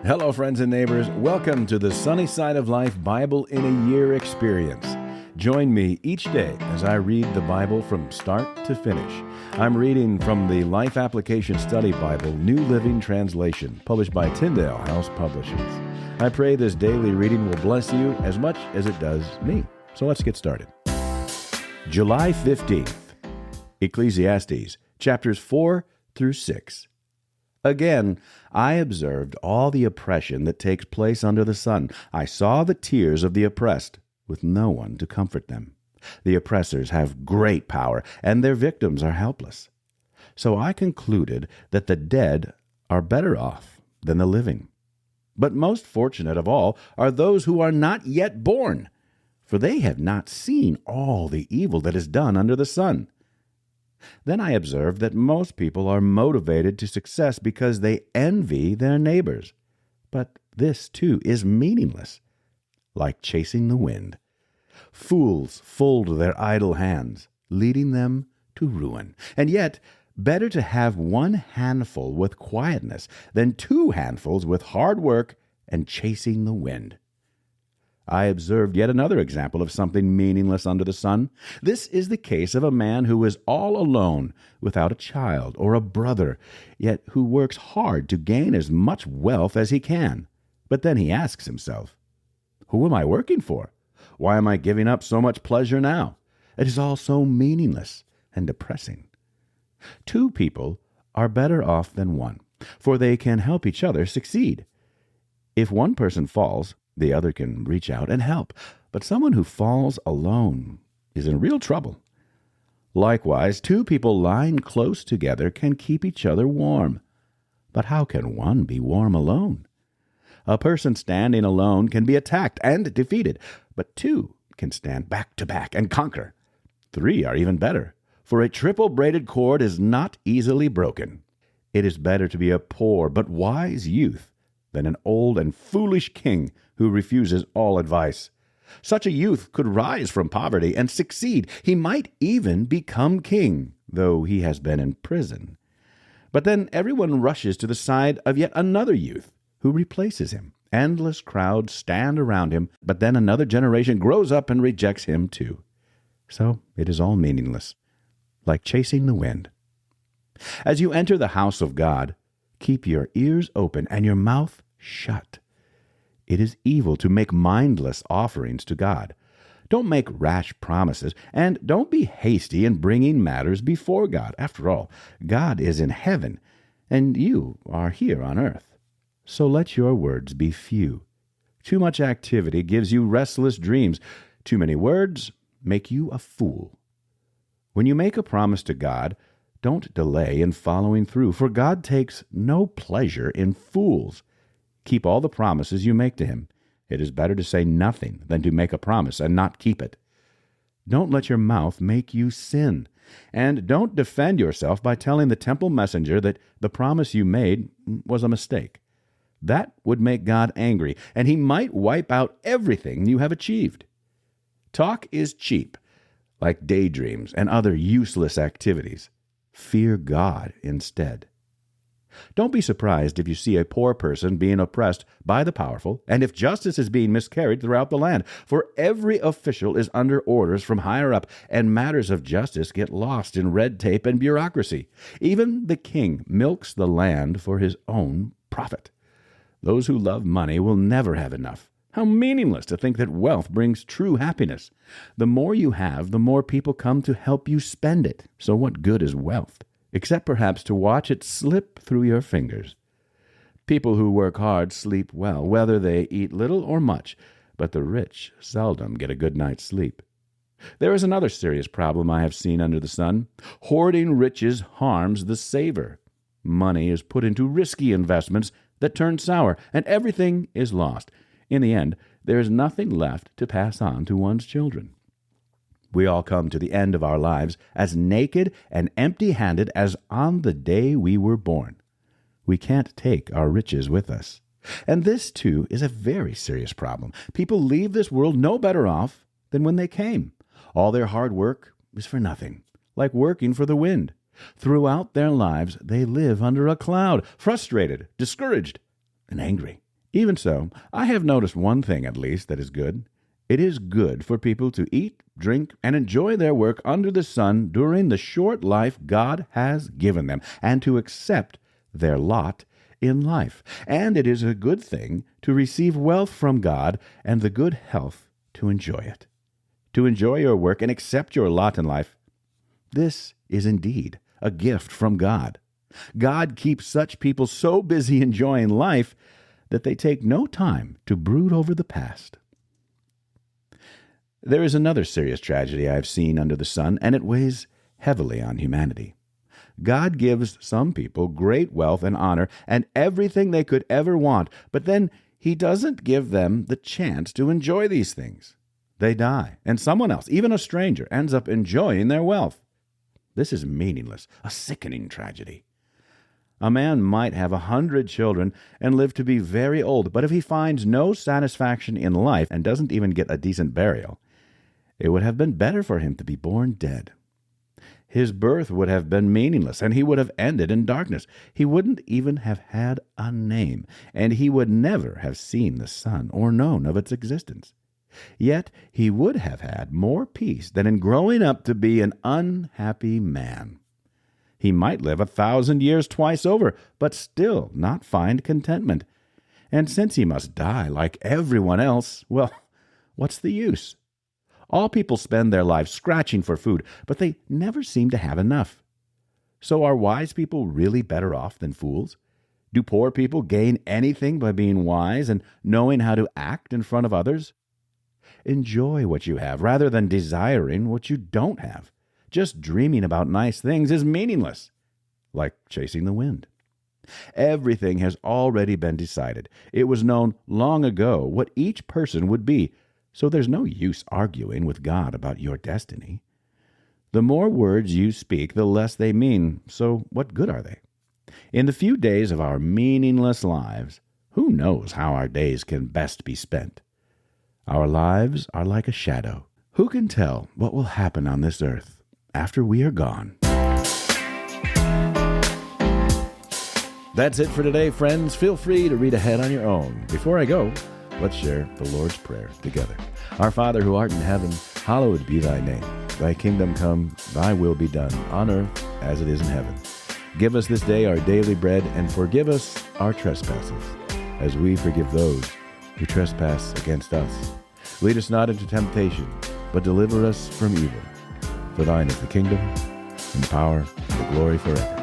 Hello, friends and neighbors. Welcome to the Sunny Side of Life Bible in a Year experience. Join me each day as I read the Bible from start to finish. I'm reading from the Life Application Study Bible, New Living Translation, published by Tyndale House Publishers. I pray this daily reading will bless you as much as it does me. So let's get started. July 15th, Ecclesiastes, chapters 4 through 6. Again, I observed all the oppression that takes place under the sun. I saw the tears of the oppressed, with no one to comfort them. The oppressors have great power, and their victims are helpless. So I concluded that the dead are better off than the living. But most fortunate of all are those who are not yet born, for they have not seen all the evil that is done under the sun. Then I observed that most people are motivated to success because they envy their neighbors. But this, too, is meaningless, like chasing the wind. Fools fold their idle hands, leading them to ruin. And yet, better to have one handful with quietness than two handfuls with hard work and chasing the wind. I observed yet another example of something meaningless under the sun. This is the case of a man who is all alone, without a child or a brother, yet who works hard to gain as much wealth as he can. But then he asks himself, "Who am I working for? Why am I giving up so much pleasure now? It is all so meaningless and depressing." Two people are better off than one, for they can help each other succeed. If one person falls, the other can reach out and help, but someone who falls alone is in real trouble. Likewise, two people lying close together can keep each other warm. But how can one be warm alone? A person standing alone can be attacked and defeated, but two can stand back to back and conquer. Three are even better, for a triple-braided cord is not easily broken. It is better to be a poor but wise youth than an old and foolish king who refuses all advice. Such a youth could rise from poverty and succeed. He might even become king, though he has been in prison. But then everyone rushes to the side of yet another youth who replaces him. Endless crowds stand around him, but then another generation grows up and rejects him too. So it is all meaningless, like chasing the wind. As you enter the house of God, keep your ears open and your mouth shut. It is evil to make mindless offerings to God. Don't make rash promises, and don't be hasty in bringing matters before God. After all, God is in heaven, and you are here on earth. So let your words be few. Too much activity gives you restless dreams. Too many words make you a fool. When you make a promise to God, don't delay in following through, for God takes no pleasure in fools. Keep all the promises you make to him. It is better to say nothing than to make a promise and not keep it. Don't let your mouth make you sin. And don't defend yourself by telling the temple messenger that the promise you made was a mistake. That would make God angry, and he might wipe out everything you have achieved. Talk is cheap, like daydreams and other useless activities. Fear God instead. Don't be surprised if you see a poor person being oppressed by the powerful, and if justice is being miscarried throughout the land, for every official is under orders from higher up, and matters of justice get lost in red tape and bureaucracy. Even the king milks the land for his own profit. Those who love money will never have enough. How meaningless to think that wealth brings true happiness. The more you have, the more people come to help you spend it. So what good is wealth, except perhaps to watch it slip through your fingers? People who work hard sleep well, whether they eat little or much, but the rich seldom get a good night's sleep. There is another serious problem I have seen under the sun. Hoarding riches harms the saver. Money is put into risky investments that turn sour, and everything is lost. In the end, there is nothing left to pass on to one's children. We all come to the end of our lives as naked and empty-handed as on the day we were born. We can't take our riches with us. And this, too, is a very serious problem. People leave this world no better off than when they came. All their hard work is for nothing, like working for the wind. Throughout their lives, they live under a cloud, frustrated, discouraged, and angry. Even so, I have noticed one thing at least that is good. It is good for people to eat, drink, and enjoy their work under the sun during the short life God has given them, and to accept their lot in life. And it is a good thing to receive wealth from God and the good health to enjoy it. To enjoy your work and accept your lot in life, this is indeed a gift from God. God keeps such people so busy enjoying life that they take no time to brood over the past. There is another serious tragedy I have seen under the sun, and it weighs heavily on humanity. God gives some people great wealth and honor and everything they could ever want, but then He doesn't give them the chance to enjoy these things. They die, and someone else, even a stranger, ends up enjoying their wealth. This is meaningless, a sickening tragedy. A man might have 100 children and live to be very old, but if he finds no satisfaction in life and doesn't even get a decent burial, it would have been better for him to be born dead. His birth would have been meaningless, and he would have ended in darkness. He wouldn't even have had a name, and he would never have seen the sun or known of its existence. Yet he would have had more peace than in growing up to be an unhappy man. He might live 1,000 years twice over, but still not find contentment. And since he must die like everyone else, well, what's the use? All people spend their lives scratching for food, but they never seem to have enough. So are wise people really better off than fools? Do poor people gain anything by being wise and knowing how to act in front of others? Enjoy what you have rather than desiring what you don't have. Just dreaming about nice things is meaningless, like chasing the wind. Everything has already been decided. It was known long ago what each person would be, so there's no use arguing with God about your destiny. The more words you speak, the less they mean, so what good are they? In the few days of our meaningless lives, who knows how our days can best be spent? Our lives are like a shadow. Who can tell what will happen on this earth after we are gone? That's it for today, friends. Feel free to read ahead on your own. Before I go, let's share the Lord's Prayer together. Our Father who art in heaven, hallowed be thy name. Thy kingdom come, thy will be done, on earth as it is in heaven. Give us this day our daily bread, and forgive us our trespasses, as we forgive those who trespass against us. Lead us not into temptation, but deliver us from evil. For thine is the kingdom, and the power, and the glory forever.